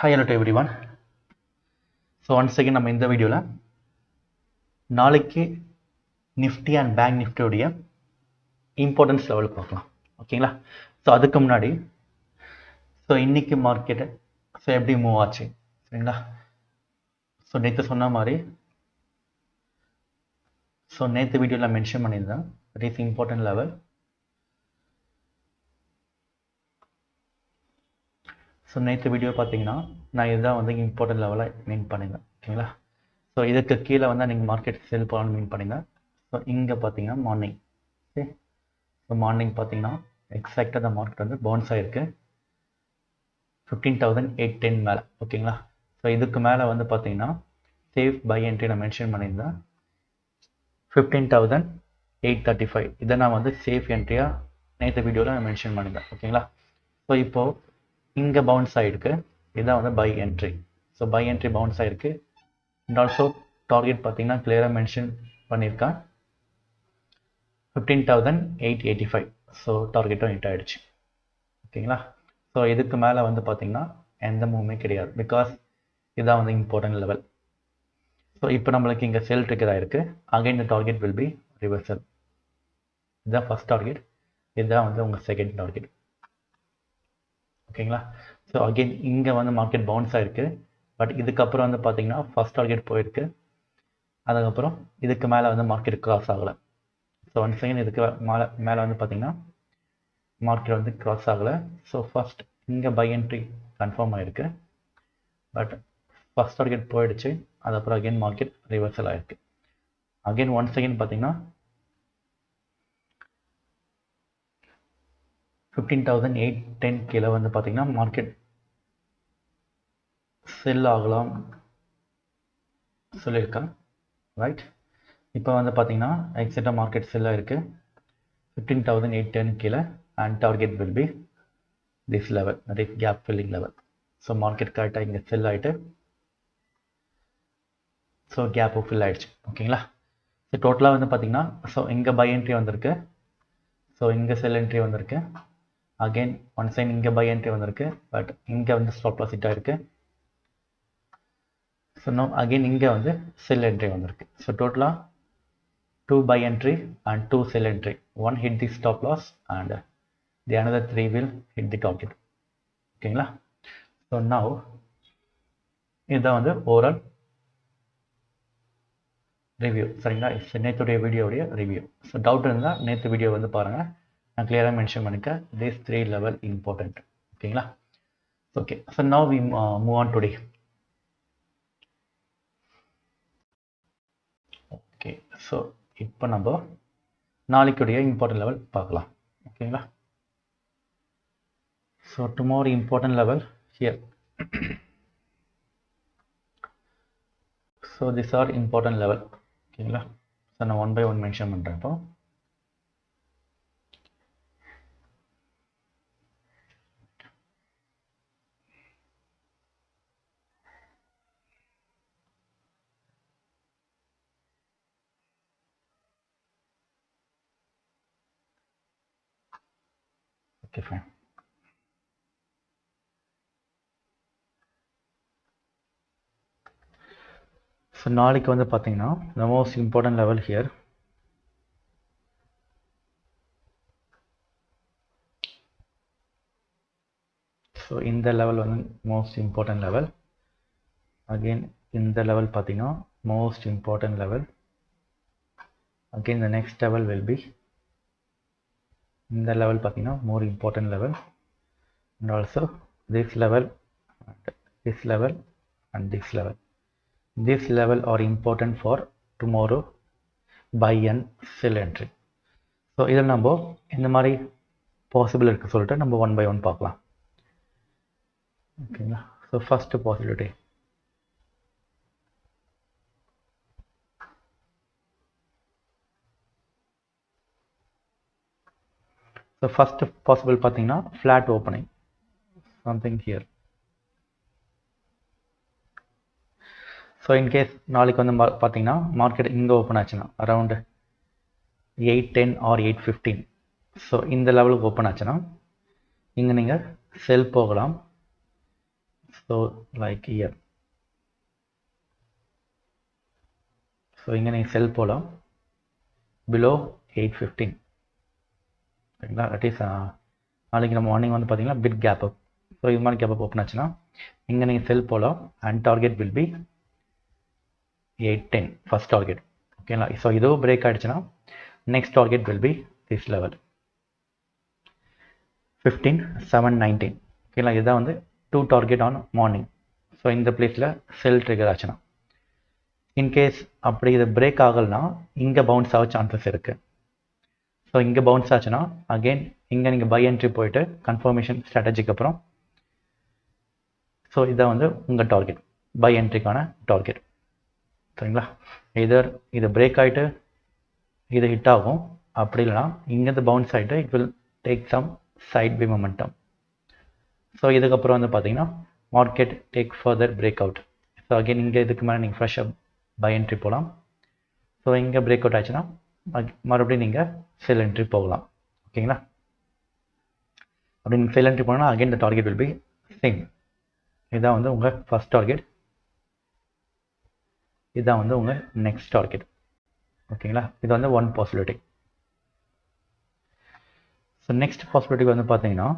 Hi, hello to everyone. So once again நம்ம இந்த வீடியோல நாளைக்கு நிஃப்டி அண்ட் பேங்க் நிஃப்டியோடைய இம்பார்ட்டன்ஸ் லெவல் பார்க்கலாம். ஓகேங்களா? ஸோ அதுக்கு முன்னாடி இன்னைக்கு மார்க்கெட்டு எப்படி மூவ் ஆச்சு சரிங்களா? நேற்று சொன்ன மாதிரி நேற்று வீடியோவில் மென்ஷன் பண்ணியிருந்தேன் தட் இஸ் இம்பார்ட்டன்ட் லெவல். நேற்று வீடியோ பார்த்தீங்கன்னா நான் இதுதான் வந்து இம்பார்ட்டன்ட் லெவலாக மீன் பண்ணியிருந்தேன். ஓகேங்களா? இதுக்கு கீழே வந்து நீங்கள் மார்க்கெட் செல் பண்ணணும்னு மீன் பண்ணிங்க. இங்கே பார்த்தீங்கன்னா மார்னிங் ஓகே. மார்னிங் பார்த்தீங்கன்னா எக்ஸாக்டாக அந்த மார்க்கெட் வந்து பவுன்ஸ் ஆகிருக்கு 15,810 மேலே. ஓகேங்களா? இதுக்கு மேலே வந்து பார்த்தீங்கன்னா சேஃப் பை என்ட்ரி நான் மென்ஷன் பண்ணியிருந்தேன் 15,835. இதை நான் வந்து சேஃப் என்ட்ரியாக நேற்று வீடியோவில் நான் மென்ஷன் பண்ணியிருந்தேன். ஓகேங்களா? இப்போது இங்கே பவுன்ஸ் ஆகிருக்கு, இதுதான் வந்து by entry. By entry bounce ஆகிருக்கு. அண்ட் ஆல்சோ டார்கெட் பார்த்தீங்கன்னா கிளியராக மென்ஷன் பண்ணியிருக்கேன் 15,885. டார்கெட்டும் ஹிட் ஆகிடுச்சு. ஓகேங்களா? இதுக்கு மேலே வந்து பார்த்தீங்கன்னா எந்த மூவுமே கிடையாது, பிகாஸ் இதுதான் வந்து இம்பார்ட்டன்ட் லெவல். இப்போ நம்மளுக்கு இங்கே செல் ட்ரிகர் ஆகிருக்கு. Again the target will B reversal. இதுதான் ஃபர்ஸ்ட் டார்கெட், இதுதான் வந்து உங்கள் செகண்ட் டார்கெட். ஓகேங்களா? அகெயின் இங்கே வந்து மார்க்கெட் பவுன்ஸ் ஆகிருக்கு. பட் இதுக்கப்புறம் வந்து பார்த்தீங்கன்னா ஃபர்ஸ்ட் டார்கெட் போயிருக்கு. அதுக்கப்புறம் இதுக்கு மேலே வந்து மார்க்கெட் கிராஸ் ஆகலை. ஒன் செகண்ட் இதுக்கு மேலே வந்து பார்த்தீங்கன்னா மார்க்கெட் வந்து கிராஸ் ஆகலை. ஃபர்ஸ்ட் இங்கே பை என்ட்ரி கன்ஃபார்ம் ஆகிருக்கு. பட் ஃபர்ஸ்ட் டார்கெட் போயிடுச்சு. அதுக்கப்புறம் அகெயின் மார்க்கெட் ரிவர்சல் ஆகிருக்கு. அகெயின் ஒன் செகண்ட் பார்த்தீங்கன்னா 15,810 கீழே வந்து பார்த்தீங்கன்னா மார்க்கெட் செல் ஆகலாம் சொல்லியிருக்கேன். ரைட்? இப்போ வந்து பார்த்தீங்கன்னா எக்ஸாக்டாக மார்க்கெட் செல் ஆகிருக்கு 15,810 கீழே. And target will be this level, that is gap filling level. Market கரெக்டாக இங்கே செல் ஆகிட்டு கேப்பு ஃபில் ஆகிடுச்சு. ஓகேங்களா? டோட்டலாக வந்து பார்த்தீங்கன்னா இங்கே பை என்ட்ரி வந்திருக்கு, இங்கே செல் என்ட்ரி வந்திருக்கு. அகெயின் ஒன் சைன் இங்கே பை என்ட்ரி வந்திருக்கு. பட் இங்கே வந்து ஸ்டாப் லாஸ் ஹிட் ஆகிருக்கு. அகெயின் இங்கே வந்து செல் என்ட்ரி வந்திருக்கு. டோட்டலாக 2 buy entry and 2 sell entry. One hit the stop loss and the another 3 will hit the target. ஓகேங்களா? now இதுதான் வந்து ஓவரால் ரிவ்யூ. சரிங்களா? நேற்றுடைய வீடியோடைய ரிவ்யூ. டவுட் இருந்தால் நேற்று வீடியோ வந்து பாருங்கள், நான் கிளியராக மென்ஷன் பண்ணிக்க these 3 level important. ஓகேங்களா? Okay. now we move on today. Okay. இப்போ நம்ம நாளைக்குடைய இம்பார்ட்டன்ட் லெவல் பார்க்கலாம். ஓகேங்களா? tomorrow important level here. these are important level. ஓகேங்களா? நான் ஒன் பை ஒன் மென்ஷன் பண்ணுறேன். இப்போ ஓகே ஃபைன். நாளைக்கு வந்து பார்த்தீங்கன்னா the most important level here. இந்த லெவல் வந்து most important level. again இந்த லெவல் பார்த்தீங்கன்னா most important level. again the next level will be இந்த லெவல் பார்த்தீங்கன்னா more important level. and also this level and this level and this level. This level are important for tomorrow buy and sell entry. இதில் நம்ம இந்த மாதிரி possible இருக்குது சொல்லிட்டு நம்ம one by one பார்க்கலாம். ஓகேங்களா? ஃபர்ஸ்ட் பாசிபிலிட்டி ஃபர்ஸ்ட் பாசிபிள் பார்த்தீங்கன்னா flat opening something here. In case நாளைக்கு வந்து பார்த்தீங்கன்னா மார்க்கெட் இங்கே ஓப்பன் ஆச்சுன்னா அரவுண்ட் 810 ஆர் 815. இந்த லெவலுக்கு ஓப்பன் ஆச்சுன்னா இங்கே நீங்கள் செல் போகலாம். So like year. ஸோ இங்கே நீங்கள் செல் போகலாம் பிலோ 815. சரிங்களா? தட் இஸ் நாளைக்கு நம்ம மார்னிங் வந்து பார்த்தீங்கன்னா பிட் கேப் அப். ஸோ இது மாதிரி கேப் அப் ஓப்பன் ஆச்சுன்னா இங்கே நீங்கள் செல் போகலாம் and target will be 810 first target. ஓகேங்களா? ஸோ இதுவும் பிரேக் ஆகிடுச்சுன்னா next target will be this level 15,719. ஓகேங்களா? இதுதான் வந்து 2 டார்கெட் ஆன் மார்னிங். ஸோ இந்த பிளேஸில் செல் ட்ரிகர் ஆச்சுன்னா, இன்கேஸ் அப்படி இது பிரேக் ஆகலைன்னா இங்கே பவுன்ஸ் ஆக சான்சஸ் இருக்குது. ஸோ இங்கே பவுன்ஸ் ஆச்சுன்னா அகெயின் இங்கே நீங்கள் பை என்ட்ரி போயிட்டு கன்ஃபர்மேஷன் ஸ்ட்ராட்டஜிக்கு அப்புறம் ஸோ இதான் வந்து உங்கள் டார்கெட், பை என்ட்ரிக்கான டார்கெட். சரிங்களா? இதர் இது பிரேக் ஆகிட்டு இது ஹிட் ஆகும், அப்படி இல்லைனா இங்கேருந்து பவுன்ஸ் ஆகிட்டு it will take some side way momentum. So இதுக்கப்புறம் வந்து பார்த்தீங்கன்னா market take further break out. So again இங்கே இதுக்கு மேலே நீங்கள் ஃப்ரெஷ்ஷாக பை என்ட்ரி போகலாம். ஸோ இங்கே பிரேக் அவுட் ஆச்சுன்னா மறுபடியும் நீங்கள் செல் என்ட்ரி போகலாம். ஓகேங்களா? அப்படி நீங்கள் செல் என்ட்ரி போனால் again the target will be same. இதுதான் வந்து உங்கள் ஃபர்ஸ்ட் டார்கெட், இதுதான் வந்து உங்கள் நெக்ஸ்ட் டார்கெட். ஓகேங்களா? இது வந்து one possibility. So next possibility வந்து பார்த்தீங்கன்னா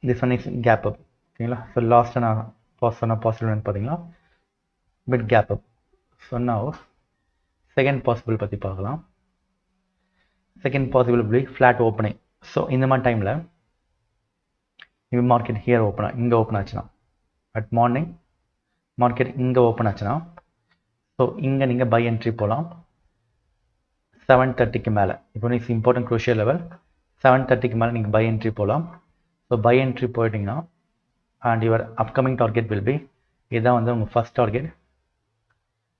this one is gap up. ஓகேங்களா? ஸோ லாஸ்ட் நான் சொன்ன பாசிபிள் வந்து பார்த்தீங்கன்னா மிட் கேப் அப். ஸோ நான் செகண்ட் பாசிபிள் பற்றி பார்க்கலாம். Second possible be flat opening. So இந்த மாதிரி டைமில் இப்போ மார்க்கெட் ஹியர் இங்கே ஓப்பன் ஆச்சுன்னா அட் மார்னிங் மார்க்கெட் இங்கே ஓப்பன் ஆச்சுன்னா ஸோ இங்கே நீங்கள் பை என்ட்ரி போகலாம் 7:30க்கு மேலே. இப்போ இட்ஸ் இம்பார்ட்டன்ட் க்ரூஷியல் லெவல் 7:30க்கு மேலே நீங்கள் பை என்ட்ரி போகலாம். ஸோ பை என்ட்ரி போயிட்டிங்கன்னா and your upcoming target will be, இதுதான் வந்து உங்கள் ஃபர்ஸ்ட் டார்கெட்,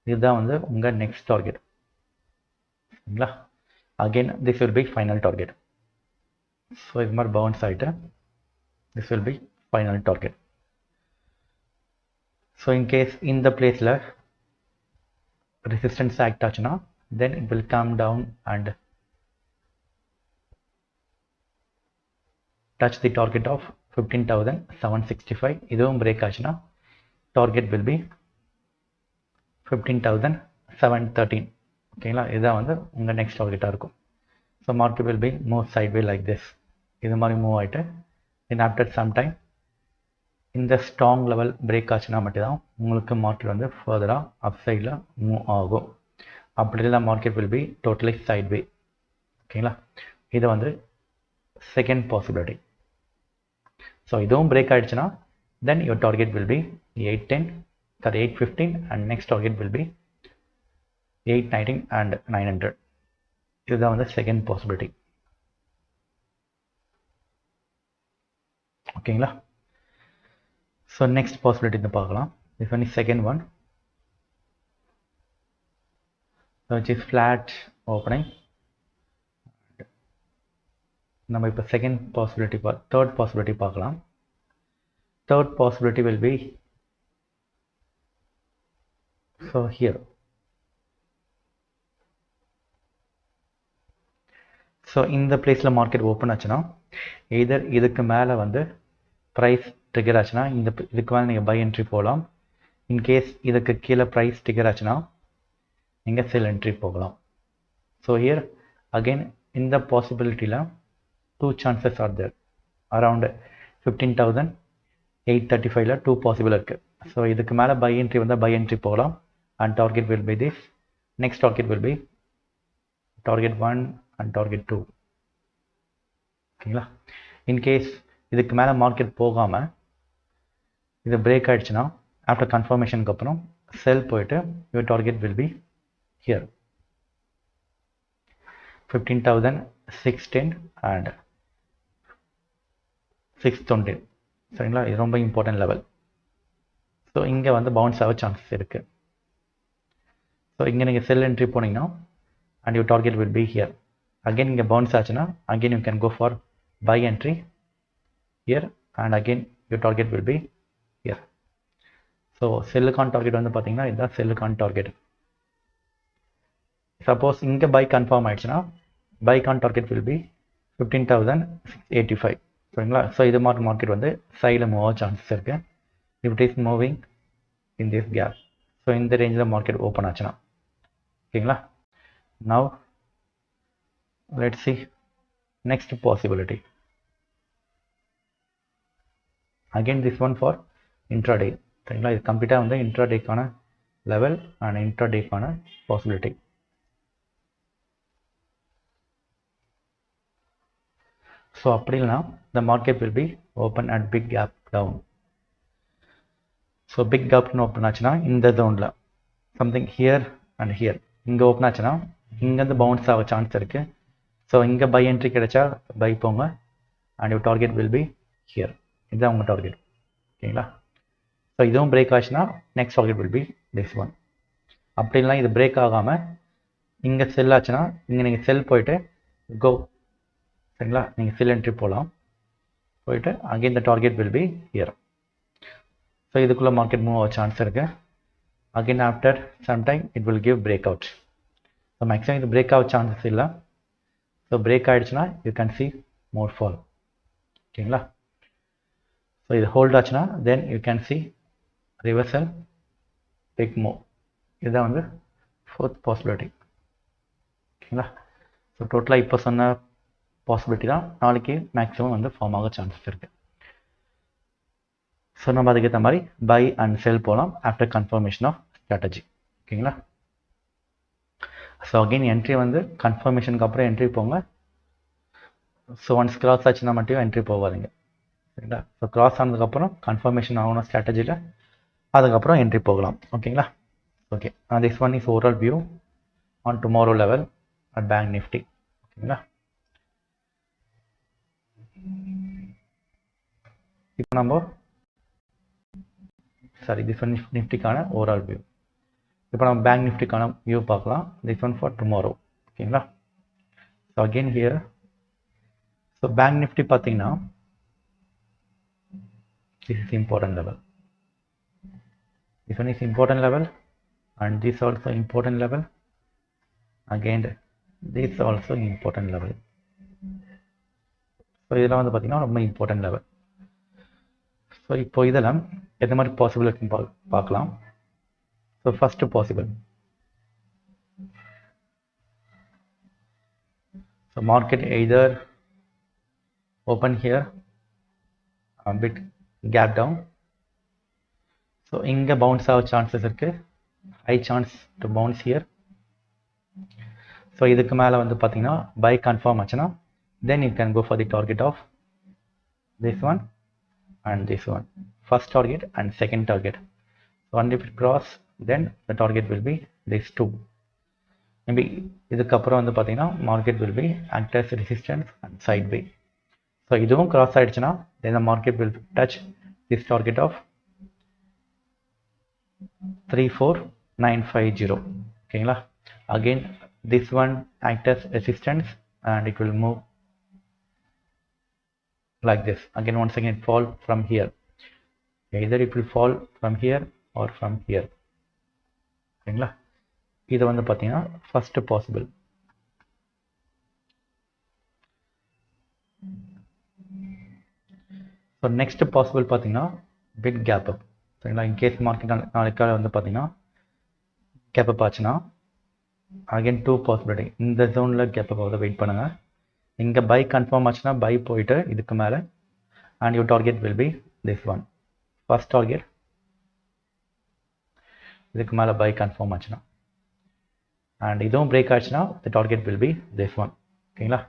இதுதான் வந்து உங்கள் நெக்ஸ்ட் டார்கெட். சரிங்களா? Again this will be final target. So இது மாதிரி பவுன்ஸ் ஆகிட்டு this will be final target. So in case இந்த பிளேஸில் ரெசிஸ்டன்ஸ் ஆக்ட் ஆச்சுன்னா then it will come down and touch the target of 15,765. இதுவும் பிரேக் ஆச்சுன்னா டார்கெட் வில் பி 15,713. ஓகேங்களா? இதுதான் வந்து உங்கள் நெக்ஸ்ட் டார்கெட்டாக இருக்கும். So market will be move side way like this. இது மாதிரி மூவ் ஆகிட்டு தென் ஆஃப்டர் சம் டைம் இந்த ஸ்ட்ராங் லெவல் பிரேக் ஆச்சுன்னா மட்டும்தான் உங்களுக்கு மார்க்கெட் வந்து ஃபர்தராக அப் சைடில் மூவ் ஆகும். அப்படி இல்லை market will be totally side way. ஓகேங்களா? இது வந்து செகண்ட் பாசிபிலிட்டி. ஸோ இதுவும் பிரேக் ஆகிடுச்சுன்னா then your target will be 815 and next target will be 819 and 900. இதுதான் வந்து செகண்ட் பாசிபிலிட்டி. ஓகேங்களா? ஸோ நெக்ஸ்ட் பாசிபிலிட்டி பார்க்கலாம். this one is second one, which is flat opening. நம்ம இப்போ செகண்ட் பாசிபிலிட்டி தேர்ட் பாசிபிலிட்டி பார்க்கலாம். Third possibility will be so here. So இந்த பிளேஸில் market open ஆச்சுன்னா எதர் இதுக்கு மேலே வந்து ப்ரைஸ் ட்ரிகர் ஆச்சுன்னா இதுக்கு மேலே நீங்கள் பை என்ட்ரி போகலாம். இன்கேஸ் இதுக்கு கீழே ப்ரைஸ் ட்ரிகர் ஆச்சுன்னா நீங்கள் செல் என்ட்ரி போகலாம். ஸோ ஹியர் அகெயின் இந்த பாசிபிலிட்டியில் 2 chances are there. அரவுண்ட் 15,835ல 2 பாசிபிள் இருக்குது. ஸோ இதுக்கு மேலே பை என்ட்ரி வந்தால் பை என்ட்ரி போகலாம் and target will be this. Next target will be target 1 and target 2. ஓகேங்களா? இன்கேஸ் இதுக்கு மேலே மார்க்கெட் போகாமல் இது பிரேக் ஆகிடுச்சுன்னா ஆஃப்டர் கன்ஃபர்மேஷனுக்கு அப்புறம் செல் போயிட்டு your target will be here 15,610 and 620. சரிங்களா? இது ரொம்ப இம்பார்ட்டன்ட் லெவல். ஸோ இங்கே வந்து பவுன்ஸ் ஆக சான்சஸ் இருக்குது. ஸோ இங்கே நீங்கள் செல் என்ட்ரி போனீங்கன்னா and your target will be here. Again இங்கே பவுன்ஸ் ஆச்சுன்னா again you can go for buy entry here and again your target will be here. So செல்லுக்கான டார்கெட் வந்து பார்த்தீங்கன்னா இதுதான் செல்லுக்கான டார்கெட். சப்போஸ் இங்கே பை கன்ஃபார்ம் ஆயிடுச்சுன்னா பைக்கான டார்கெட் வில் பி 15,685. சரிங்களா. ஸோ இது மாதிரி மார்க்கெட் வந்து சைடில் மூவ் ஆக சான்சஸ் இருக்குது. If it is moving in this gap, so இந்த ரேஞ்சில் மார்க்கெட் ஓப்பன் ஆச்சுன்னா ஓகேங்களா. Now let's see next possibility. Again this one for intraday. சரிங்களா. இது கம்ப்ளீட்டாக வந்து இன்ட்ராடேக்கான லெவல் அண்ட் இன்ட்ராடேக்கான பாசிபிலிட்டி. ஸோ அப்படி இல்லைனா the market will be open at big gap down. So big கேப்னு ஓப்பன் ஆச்சுன்னா இந்த ஜோனில் சம்திங் ஹியர் அண்ட் ஹியர் இங்கே ஓப்பன் ஆச்சுன்னா இங்கேருந்து பவுன்ஸ் ஆக சான்ஸ் இருக்குது. ஸோ இங்கே பை என்ட்ரி கிடைச்சா பை போங்க and your target will be here. இதுதான் உங்கள் டார்கெட் ஓகேங்களா. ஸோ இதுவும் பிரேக் ஆச்சுன்னா next target will be this one. அப்படி இல்லைனா இது பிரேக் ஆகாமல் இங்கே செல் ஆச்சுன்னா இங்கே நீங்கள் செல் போயிட்டு கோ சரிங்களா. நீங்கள் செல் என்ட்ரி போகலாம், போயிட்டு அங்கே இந்த target will be here. So இதுக்குள்ளே மார்க்கெட் மூவ் ஆக சான்ஸ் இருக்குது. Again after some time it will give break out. So maximum இது பிரேக் ஆக சான்சஸ் இல்லை. ஸோ பிரேக் ஆகிடுச்சுன்னா you can see more fall ஓகேங்களா. ஸோ இது ஹோல்ட் ஆச்சுன்னா then you can see reversal big move. இதுதான் வந்து ஃபோர்த் பாசிபிலிட்டி ஓகேங்களா. ஸோ டோட்டலாக இப்போ சொன்ன பாசிபிலிட்டி தான் நாளைக்கு மேக்ஸிமம் வந்து ஃபார்ம் ஆக சான்சஸ் இருக்குது. ஸோ நம்ம அதுக்கேற்ற மாதிரி பை அண்ட் செல் போகலாம் ஆஃப்டர் கன்ஃபர்மேஷன் ஆஃப் ஸ்ட்ராட்டஜி ஓகேங்களா. ஸோ அகெயின் என்ட்ரி வந்து கன்ஃபர்மேஷனுக்கு அப்புறம் என்ட்ரி போங்க. ஸோ ஒன்ஸ் கிராஸ் ஆச்சுன்னா மட்டும் என்ட்ரி போகாதீங்க சரிங்களா. ஸோ கிராஸ் ஆனதுக்கப்புறம் கன்ஃபர்மேஷன் ஆகணும் ஸ்ட்ராட்டஜியில், அதுக்கப்புறம் என்ட்ரி போகலாம் ஓகேங்களா. Okay, this one is overall view on tomorrow level at bank Nifty ஓகேங்களா. இப்போ நம்ம திஸ் ஒன் நிஃப்டிக்கான ஓவரால் வியூ. இப்போ நம்ம பேங்க் நிஃப்டிக்கான வியூ பார்க்கலாம். திஸ் ஒன் ஃபார் டுமாரோ ஓகேங்களா. So again here so bank Nifty பார்த்தீங்கன்னா this is important level, this one is important level and this also important level, again this also important level. So இதெல்லாம் வந்து பார்த்தீங்கன்னா ரொம்ப important level. So இப்போ இதெல்லாம் எந்த மாதிரி பாசிபிள் இருக்குன்னு பார்க்கலாம். So first possible, so market either open here bit gap down. So இங்கே bounce ஆக சான்சஸ் இருக்கு, high chance to bounce here. So இதுக்கு மேலே வந்து பார்த்தீங்கன்னா பை கன்ஃபார்ம் ஆச்சுன்னா then you can go for the target of this one and this one, first target and second target. So and if it cross then the target will be this two. Maybe இதுக்கப்புறம் வந்து பார்த்தீங்கன்னா market will be act as resistance and sideway. So இதுவும் cross ஆகிடுச்சுன்னா then the market will touch this target of 34950 ஓகேங்களா. again this one act as resistance and it will move like this. Again once again fall from here, either it will fall from here or from here ஓகேங்களா. இது வந்து பார்த்தீங்கன்னா first possible. So next possible பார்த்தீங்கன்னா bit gap up சரிங்களா. In case market நாளைக்கால வந்து பார்த்தீங்கன்னா gap up ஆச்சுன்னா again two possibility. இந்த ஜோனில் கேப் அப் ஆகுது, வெயிட் பண்ணுங்கள். இங்கே பை கன்ஃபார்ம் ஆச்சுன்னா பை போயிட்டு இதுக்கு மேலே and your target will be this one, first target. இதுக்கு மேலே பை கன்ஃபார்ம் ஆச்சுன்னா அண்ட் இதுவும் பிரேக் ஆச்சுன்னா the target will be this one ஓகேங்களா.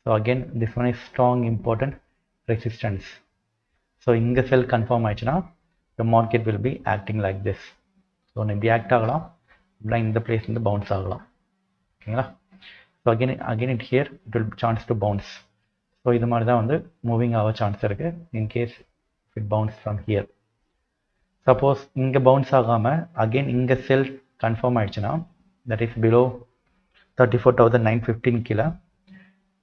So again this one is strong important resistance. So இங்கே செல் கன்ஃபார்ம் ஆயிடுச்சுன்னா the market will be acting like this. So இப்படி act ஆகலாம், இப்படிலாம் இந்த பிளேஸ்லேருந்து பவுன்ஸ் ஆகலாம் ஓகேங்களா. So again it here it will chance to bounce. So இது மாதிரி தான் வந்து மூவிங் ஆக சான்ஸ் இருக்குது in case it bounce from here. Suppose இங்கே பவுன்ஸ் ஆகாமல் அகெயின் இங்கே செல் கன்ஃபார்ம் ஆயிடுச்சுன்னா தட் இஸ் பிலோ 34,915 கீழே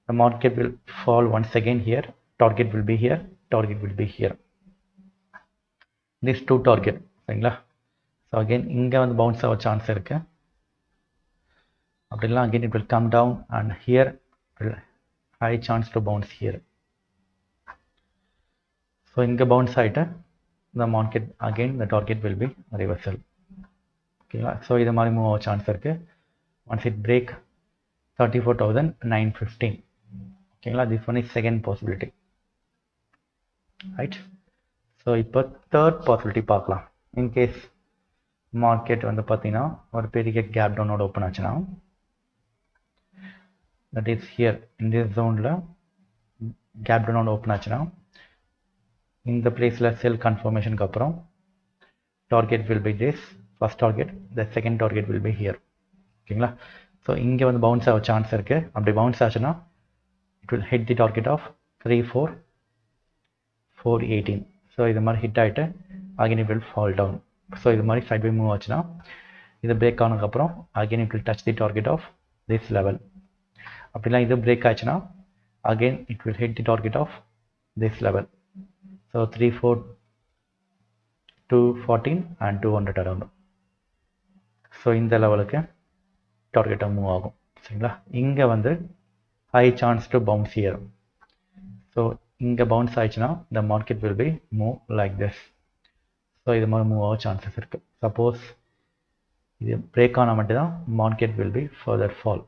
the market will fall once again here, target will be here, target will be here, these two target சரிங்களா. So again இங்கே வந்து bounce ஆக chance இருக்குது. அப்படிலாம் again it will come down and here high chance to bounce here so இங்கே bounce ஆகிட்டு the market again the target will be reversal. ஓகேங்களா. So இது மாதிரி மூவ் ஆக சான்ஸ் இருக்குது. once it break 34,915. ஓகேங்களா. this one is second possibility, right? So இப்போ third possibility பார்க்கலாம். இன்கேஸ் மார்க்கெட் வந்து பார்த்தீங்கன்னா ஒரு பெரிய கேப் டவுனோட ஓப்பன் ஆச்சுன்னா, that is here in this zone gap டவுனோட ஓப்பன் ஆச்சுன்னா, இந்த பிளேஸில் செல் கன்ஃபர்மேஷனுக்கு அப்புறம் target will by this first target, the second target will by here. ஓகேங்களா. ஸோ இங்கே வந்து பவுன்ஸ் ஆக சான்ஸ் இருக்குது. அப்படி பவுன்ஸ் ஆச்சுன்னா it will hit the target of 34,418. So இது மாதிரி ஹிட் ஆகிட்டு again it will fall down. So இது மாதிரி சைட் பை மூவ் ஆச்சுன்னா இது பிரேக் ஆனதுக்கப்புறம் again it will touch the target of this level. அப்படிலாம் இது பிரேக் ஆச்சுன்னா again it will hit the target of this level. So 34,214 and 200 around. ஸோ இந்த லெவலுக்கு டார்கெட்டாக மூவ் ஆகும். சரிங்களா. இங்கே வந்து high chance to bounce here. So இங்கே பவுன்ஸ் ஆயிடுச்சுன்னா the market will be move like this. ஸோ இது மாதிரி மூவ் ஆக சான்சஸ் இருக்குது. சப்போஸ் இது பிரேக் ஆனால் மட்டும்தான் market will be further fall.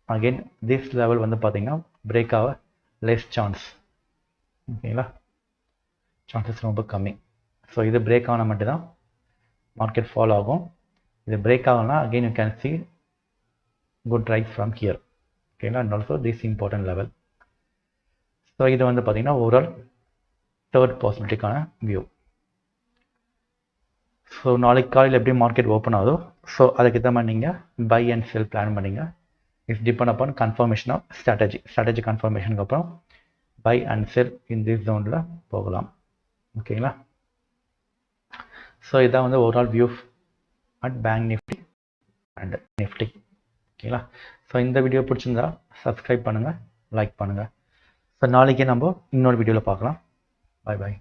Again this level வந்து பார்த்தீங்கன்னா பிரேக் ஆக லெஸ் சான்ஸ். ஓகேங்களா. சான்சஸ் ரொம்ப கம்மி. ஸோ இது பிரேக் ஆனால் மட்டும்தான் மார்க்கெட் ஃபால் ஆகும். இது பிரேக் ஆகலனா again you can see good rise from here. ஓகேங்களா. And also this important level. So இது வந்து பார்த்தீங்கன்னா ஓவரால் தேர்ட் பாசிபிலிட்டிக்கான வியூ. ஸோ நாளைக்கு காலையில் எப்படி மார்க்கெட் ஓப்பன் ஆகுதோ ஸோ அதுக்கு ஏற்ற மாதிரி நீங்கள் பை அண்ட் செல் பிளான் பண்ணிங்க. It's depend upon confirmation of strategy கன்ஃபர்மேஷனுக்கு அப்புறம் buy and sell in this ஜோனில் போகலாம். ஓகேங்களா. ஸோ இதான் வந்து overall view at bank Nifty and Nifty. ஓகேங்களா. ஸோ இந்த வீடியோ பிடிச்சிருந்தா சப்ஸ்கிரைப் பண்ணுங்கள், லைக் பண்ணுங்கள். ஸோ நாளைக்கே நம்ம இன்னொரு வீடியோவில் பார்க்கலாம். பை பாய்.